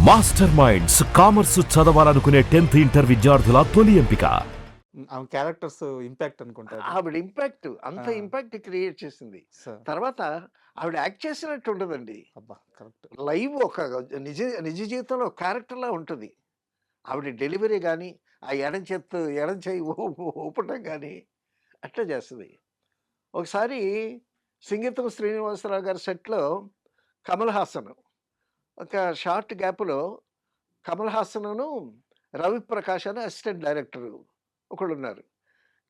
Master minds commerce చదవాలనుకునే 10th inter విద్యార్థుల తొలి ఎంపిక. ఆమె క్యారెక్టర్స్ ఇంపాక్ట్ అనుకుంటా అది. ఆవిడ ఇంపాక్ట్ అంత ఆ. ఇంపాక్ట్ క్రియేట్ చేసింది. సార్ తర్వాత ఆవిడ యాక్ట్ చేసినట్టు ఉండదండి. అబ్బా కరెక్ట్. లైవ్ ఒక నిజ నిజ జీవితంలో క్యారెక్టర్‌లా ఉంటది. ఆవిడ డెలివరీ గాని, ఆ ఎడం చెయ్యి ఊపటం గాని అట్లా చేస్తది. ఒకసారి 'సింగీతం శ్రీనివాసరావు' గారి సెట్‌లో కమల్ హాసన్ ఒక షార్ట్ గ్యాప్‌లో కమల్ హాసన్‌ను, రవి ప్రకాష్ అని అసిస్టెంట్ డైరెక్టర్ ఒకళ్ళున్నారు.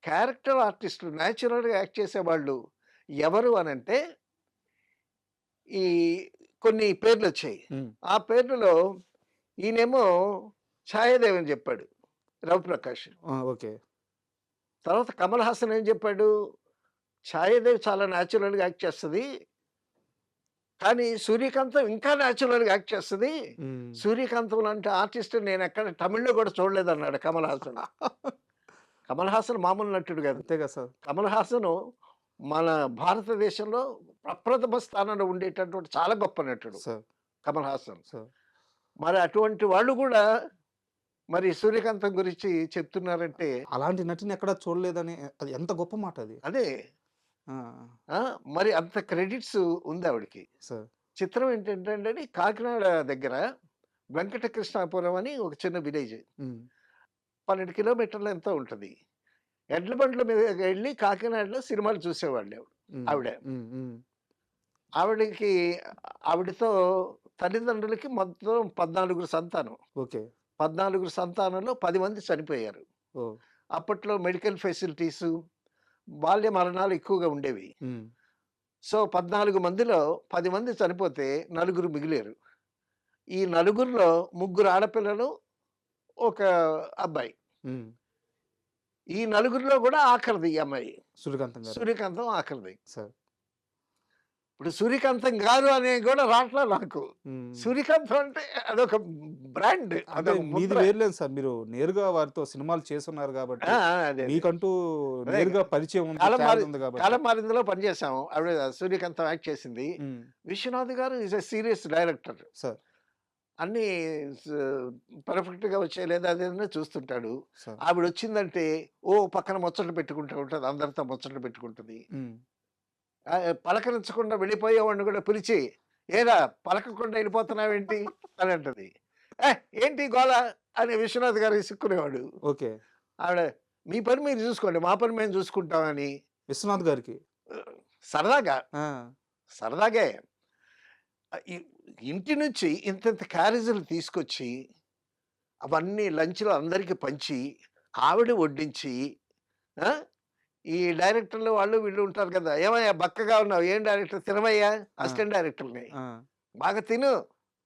క్యారెక్టర్ ఆర్టిస్ట్ న్యాచురల్‌గా యాక్ట్ చేసేవాళ్ళు ఎవరు అనంటే ఈ కొన్ని పేర్లొచ్చాయి. హ్మ్. ఆ పేర్లలో ఈయనేమో ఛాయాదేవి అని చెప్పాడు రవిప్రకాష్. ఓకే. తర్వాత కమల్ హాసన్ ఏం చెప్పాడు, ఛాయాదేవి చాలా న్యాచురల్‌గా యాక్ట్ చేస్తది. కానీ సూర్యకాంతం ఇంకా న్యాచురల్‌గా యాక్ట్ చేస్తది. హ్మ్. సూర్యకాంతం లాంటి ఆర్టిస్ట్ నేనెక్కడ తమిళ్‌లో కూడా చూడలేదన్నాడు కమల్ హాసన్. కమల్ హాసన్ మామూలు నటుడు కాదు. అంతే కదా సార్. కమల్ హాసన్ మన భారతదేశంలో ప్రప్రథమ స్థానంలో ఉండేటటువంటి చాలా గొప్ప నటుడు సార్ కమల్ హాసన్. సార్ మరి అటువంటి వాళ్ళు కూడా మరి సూర్యకాంతం గురించి చెప్తున్నారంటే అలాంటి నటిని ఎక్కడా చూడలేదని అది ఎంత గొప్ప మాట అది. అదే ఆ, మరి అంత క్రెడిట్స్ ఉంది ఆవిడకి. సార్ చిత్రం ఏంటంటే అండి, కాకినాడ దగ్గర వెంకటకృష్ణాపురం అని ఒక చిన్న విలేజ్. హ్మ్. 12 కిలోమీటర్లు ఎంతో ఉంటుంది. ఎడ్ల బండ్ల మీద వెళ్ళి కాకినాడలో సినిమాలు చూసేవాళ్ళు హ్మ్. ఆవిడ. హ్మ్. హ్మ్. ఆవిడకి ఆవిడతో తల్లిదండ్రులకి మొత్తం 14 సంతానం. ఓకే. 14 సంతానంలో 10 మంది చనిపోయారు. ఓ. అప్పట్లో మెడికల్ ఫెసిలిటీసు, బాల్య మరణాలు ఎక్కువగా ఉండేవి. హ్మ్. సో 14 మందిలో 10 మంది చనిపోతే నలుగురు మిగిలారు. ఈ నలుగురిలో ముగ్గురు ఆడపిల్లలు, ఒక అబ్బాయి. హ్మ్. ఈ నలుగురిలో కూడా ఆఖరిది ఈ అమ్మాయి. సూర్యకాంతం గారు. సూర్యకాంతం ఆఖరిది. సార్. ఇప్పుడు సూర్యకాంతం గారు అనేది కూడా రాట్లా నాకు. హ్మ్. సూర్యకాంతం అంటే అదొక బ్రాండ్. అంటే అదొక మీది ముద్ర. వేర్లేదు సార్. మీరు నేరుగా వారితో సినిమాలు చేసున్నారు కాబట్టి అదే. మీకంటూ అదే. నేరుగా పరిచయం ఉంది, కాలం ఛానల్ మారి ఉంది కాబట్టి. కాలం మారిందిలో పనిచేసాం. ఆవిడ సూర్యకాంతం యాక్ట్ చేసింది. హ్మ్. విశ్వనాథ్ గారు is a serious director. Sir అన్నీ స్ పర్ఫెక్ట్‌గా వచ్చాయి లేదా అదేదైనా చూస్తుంటాడు. సార్. ఆవిడొచ్చిందంటే పక్కన ముచ్చట్లు పెట్టుకుంటూ ఉంటది. అందరితో ముచ్చట్లు పెట్టుకుంటది. హ్మ్. పలకరించకుండా వెళ్ళిపోయేవాడిని కూడా పిలిచి, "ఏరా పలకకుండా వెళ్ళిపోతున్నావేంటి?" అని అంటది. ఏంటి గోల" అని విశ్వనాథ్ గారు విసుక్కునేవాడు. ఓకే. ఆవిడ, "మీ పని మీరు చూసుకోండి. మా పని మేము చూసుకుంటామని" విశ్వనాథ్ గారికి. ఆహ్, సరదాగా, ఆ. సరదాగే ఇ ఇంటి నుంచి ఇంతింత క్యారేజీలు తీసుకొచ్చి, అవన్నీ లంచ్‌లో అందరికి పంచి, ఆవిడ వడ్డించి, ఆ! ఈ డైరెక్టర్లు వాళ్ళు వీళ్ళు ఉంటారు కదా! "ఏమయ్యా బక్కగా ఉన్నావు. ఏం డైరెక్టర్ తినవయ్యా" ఆ. అసిస్టెంట్ డైరెక్టర్‌ని. ఆ. "బాగా తిను.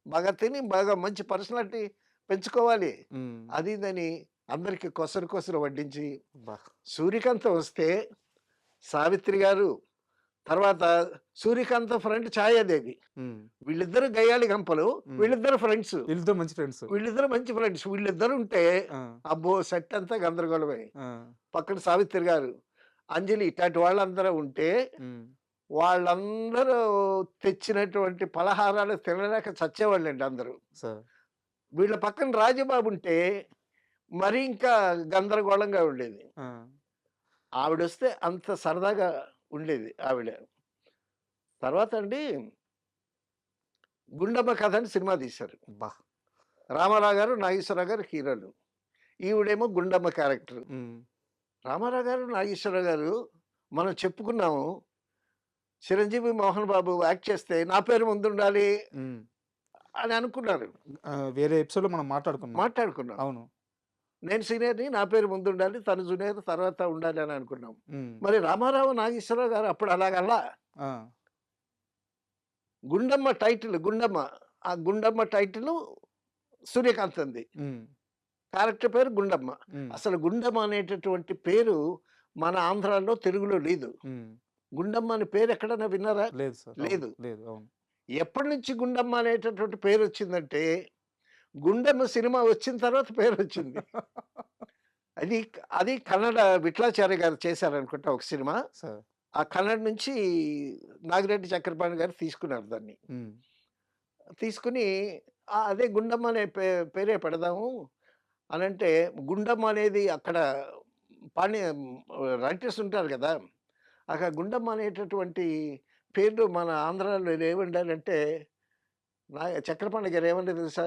బాగా తిని బాగా మంచి పర్సనాలిటీ పెంచుకోవాలి." హ్మ్. అది ఇదని అందరికి కొసరు కొసరు వడ్డించి, అబ్బా! సూర్యకాంతం వస్తే సావిత్రి గారు, తర్వాత సూర్యకాంతం ఫ్రెండ్ ఛాయాదేవి. హ్మ్. వీళ్ళిద్దరు గయ్యాళి గంపలు. హ్మ్. వీళ్ళిద్దరు ఫ్రెండ్స్. వీళ్ళిద్దరు మంచి ఫ్రెండ్స్. వీళ్ళిద్దరు మంచి ఫ్రెండ్స్. వీళ్ళిద్దరుంటే ఆ. అబ్బో! సెట్ అంతా గందరగోళమే. ఆ. పక్కన సావిత్రి గారు, అంజలి ఇట్లాంటి వాళ్ళందరూ ఉంటే, హ్మ్. వాళ్ళందరూ తెచ్చినటువంటి పలహారాలు తినలేక చచ్చేవాళ్ళండి అందరూ. సార్. వీళ్ళ పక్కన రాజబాబు ఉంటే మరి ఇంకా గందరగోళంగా ఉండేది. ఆ. ఆవిడొస్తే అంత సరదాగా ఉండేది ఆవిడ. తర్వాత అండి 'గుండమ్మ కథ' అని సినిమా తీశారు. అబ్బా! రామారావు గారు, నాగేశ్వరరావు గారు హీరోలు. ఈవిడేమో గుండమ్మ క్యారెక్టర్. హ్మ్. రామారావు గారు, నాగేశ్వరరావు గారు మనం చెప్పుకున్నాము. చిరంజీవి, మోహన్ బాబు యాక్ట్ చేస్తే నా పేరు ముందుండాలి హ్మ్. అని అనుకున్నారు. వేరే ఎపిసోడ్‌లో మనం మాట్లాడుకున్నాం. మాట్లాడుకున్నాం. అవును. నేను సీనియర్‌ని, నా పేరు ముందుండాలి, తను జూనియర్ తర్వాత ఉండాలి అని అనుకున్నాం. హ్మ్. మరి రామారావు, నాగేశ్వరరావు గారు అప్పుడు అలాగల్లా ఆ. గుండమ్మ టైటిల్ గుండమ్మ. ఆ గుండమ్మ టైటిలు సూర్యకాంతంది. హ్మ్. క్యారెక్టర్ పేరు గుండమ్మ. హ్మ్. అసలు గుండమ్మ అనేటటువంటి పేరు మన ఆంధ్రాలో, తెలుగులో లేదు. హ్మ్. గుండమ్మ అనే పేరు ఎక్కడైనా విన్నారా? లేదు సార్. అవును. లేదు. లేదు. అవును. ఎప్పటి నుంచి గుండమ్మ అనేటటువంటి పేరొచ్చిందంటే, గుండమ్మ సినిమా వచ్చిన తర్వాత పేరొచ్చింది. అది అది కన్నడ విఠలాచార్య గారు చేశారనుకుంటా ఒక సినిమా. సార్. ఆ కన్నడ నుంచి నాగిరెడ్డి చక్రపాణి గారు తీసుకున్నారు దాన్ని. హ్మ్. తీసుకొని అదే గుండమ్మ అనే పేరే పెడదాము అనంటే, గుండమ్మ అనేది అక్కడ పాణి రైటర్స్ ఉంటారు గదా! అక్కడ గుండమ్మ అనేటటువంటి పేర్లు మన ఆంధ్రాలో ఏముండాలంటే, చక్రపాణి గారు ఏమన్నారో తెలుసా?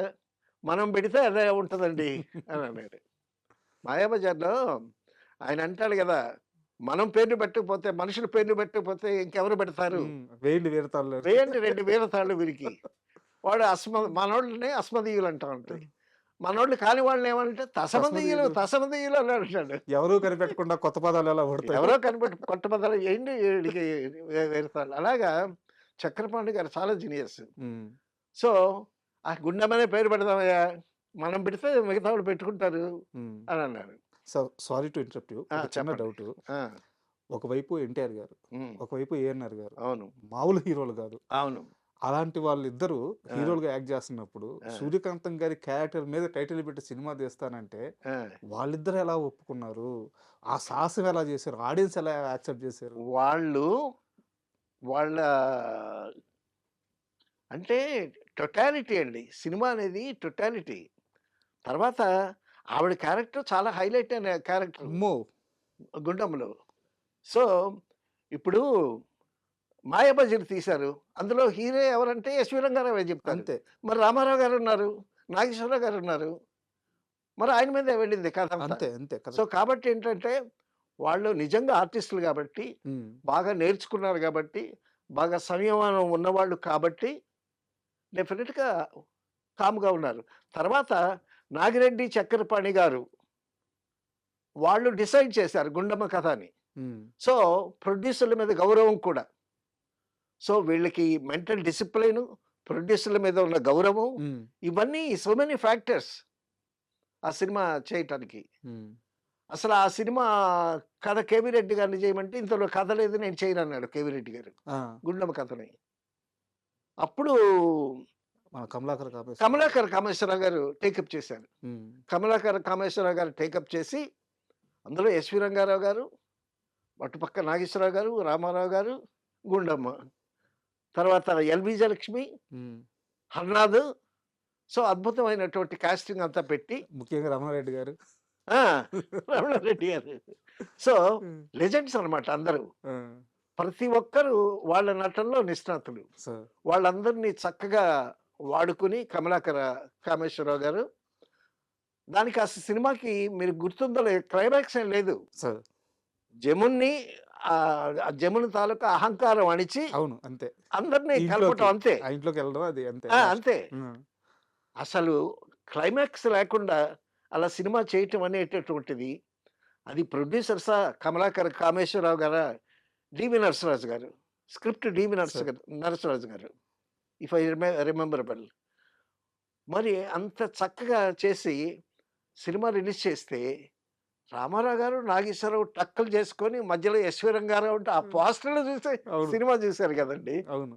మనం పెడితే అదే ఉంటదండి అని అన్నాడు. మాయాబజార్‌లో ఆయన అంటాడు గదా! మనం పేర్లు పెట్టకపోతే, మనుషుల పేర్లు పెట్టకపోతే ఇంకెవరు పెడతారు? వేయండి వీరతాళ్ళు. వేయండి 2 వీరతాళ్ళు వీరికి. వాడు మనోళ్ళని అస్మదీయులు అంటా ఉంటాయి. మనోళ్ళు కాని వాళ్ళని ఏమంటే తసమదీయులు, తస్మదీయులు. తసమదీయులు అని అంటాడు. ఎవరు కనిపెట్టకుండా కొత్త పదాలు ఎలా పడతాయి? ఎవరో కనిపెట్టి కొట్టబద్దలు ఏంటి వీడికి వేరుతాళ్ళు. అలాగా చక్రపాణి గారు చాలా జీనియస్. హ్మ్. సో, ఆ గుండెమనే పేరు పెడదామయ్యా! మనం పెడితే మిగతా వాళ్ళు పెట్టుకుంటారు హ్మ్. అని అన్నారు. Sorry to interrupt you. ఒక చిన్న చెప్పండి. డౌటు. ఆ! ఒకవైపు ఎన్టీఆర్ గారు, హ్మ్. ఒకవైపు ఏఎన్నార్ గారు. అవును. మామూలు హీరోలు కాదు. అవును. అలాంటి వాళ్ళిద్దరూ ఆ! హీరోలుగా యాక్ట్ చేస్తున్నప్పుడు ఆ! సూర్యకాంతం గారి క్యారెక్టర్ మీద టైటిల్ పెట్టి సినిమా తీస్తానంటే ఆ! వాళ్ళిద్దరు ఎలా ఒప్పుకున్నారు? ఆ సాహసం ఎలా చేశారు? ఆడియన్స్ ఎలా యాక్సెప్ట్ చేశారు? వాళ్ళు వాళ్ళ అంటే టొటాలిటీ అండి. సినిమా అనేది టొటాలిటీ. తర్వాత ఆవిడ క్యారెక్టర్ చాలా హైలైట్ అయిన క్యారెక్టర్ అమ్మో! 'గుండమ్మలో'. సో, ఇప్పుడు 'మాయాబజార్' తీశారు. అందులో హీరో ఎవరంటే ఎస్‌వి రంగారావే చెప్తారు. అంతే. మరి రామారావు గారున్నారు, నాగేశ్వరరావు గారున్నారు. మరి ఆయన మీదే వెళ్ళింది కథంతా. అంతే. అంతే కదా! సో, కాబట్టి ఏంటంటే వాళ్ళు నిజంగా ఆర్టిస్టులు గాబట్టి, హ్మ్. బాగా నేర్చుకున్నారు గాబట్టి, బాగా సంయమనం ఉన్నవాళ్ళు కాబట్టి డెఫినిట్‌గా కామ్‌గా ఉన్నారు. తర్వాత నాగిరెడ్డి, చక్రపాణి గారు వాళ్ళు డిసైడ్ చేశారు 'గుండమ్మ' కథ అని. హ్మ్. సో, ప్రొడ్యూసర్‌ల మీద గౌరవం కూడా. సో, వీళ్ళకి మెంటల్ డిసిప్లిను, ప్రొడ్యూసర్‌ల మీద ఉన్న గౌరవం హ్మ్. ఇవన్నీ సో మెనీ ఫ్యాక్టర్స్ ఆ సినిమా చేయటానికి. హ్మ్. అసలు ఆ సినిమా కథ 'కేవీ రెడ్డి' గారిని చేయమంటే, ఇందులో కథ లేదు నేను చేయనన్నాడు 'కేవీ రెడ్డి' గారు. ఆ! 'గుండమ్మ' కథని. అప్పుడు మన కమలాకర్ కాపేశ్వరరావు. కమలాకర్ కామేశ్వరరావు గారు టేకప్ చేశారు. హ్మ్. కమలాకర్ కామేశ్వరరావు గారు టేకప్ చేసి, అందులో ఎస్‌వి రంగారావు గారు, అటుపక్క నాగేశ్వరరావు గారు, రామారావు గారు, గుండమ్మ. తర్వాత ఎల్‌బి జయలక్ష్మి, హ్మ్. హర్నాథ్. సో, అద్భుతమైనటువంటి కాస్టింగ్ అంతా పెట్టి ముఖ్యంగా రమణారెడ్డి గారు. ఆ! రమణారెడ్డి గారు. సో, హ్మ్. లెజెండ్స్ అన్నమాట అందరూ. ఆ! ప్రతి ఒక్కరు వాళ్ళ నటనలో నిష్ణాతులు. సో వాళ్ళందరినీ చక్కగా వాడుకొని కామేశ్వరరావు గారు దానికి ఆ సినిమాకి మీరు గుర్తుందో క్లైమాక్స్ ఏం లేదు. సో జమున్ని ఆ జముని తాలూకా అహంకారం అణిచి అవును. అంతే. అందరిని ఇంట్లోకి కలపటం అంతే. ఆ ఇంట్లోకెళ్ళడం అది అంతే ఆ! లాస్ట్. అంతే. హ్మ్. అసలు క్లైమాక్స్ లేకుండా అలా సినిమా చేయటం అనేటటువంటిది అది ప్రొడ్యూసర్సా కామేశ్వరరావు గారా, డివి నరసరాజు గారు. స్క్రిప్ట్ డివి సో నరసరాజు గారు. If I remember well. మరి అంత చక్కగా చేసి సినిమా రిలీజ్ చేస్తే రామారావు గారు, నాగేశ్వరరావు టక్కులు చేసుకొని మధ్యలో ఎస్వి రంగారావు ఉంటే ఆ హ్మ్. పోస్టర్‌లు చూసి అవును. సినిమా చూసారు కదండీ! అవును.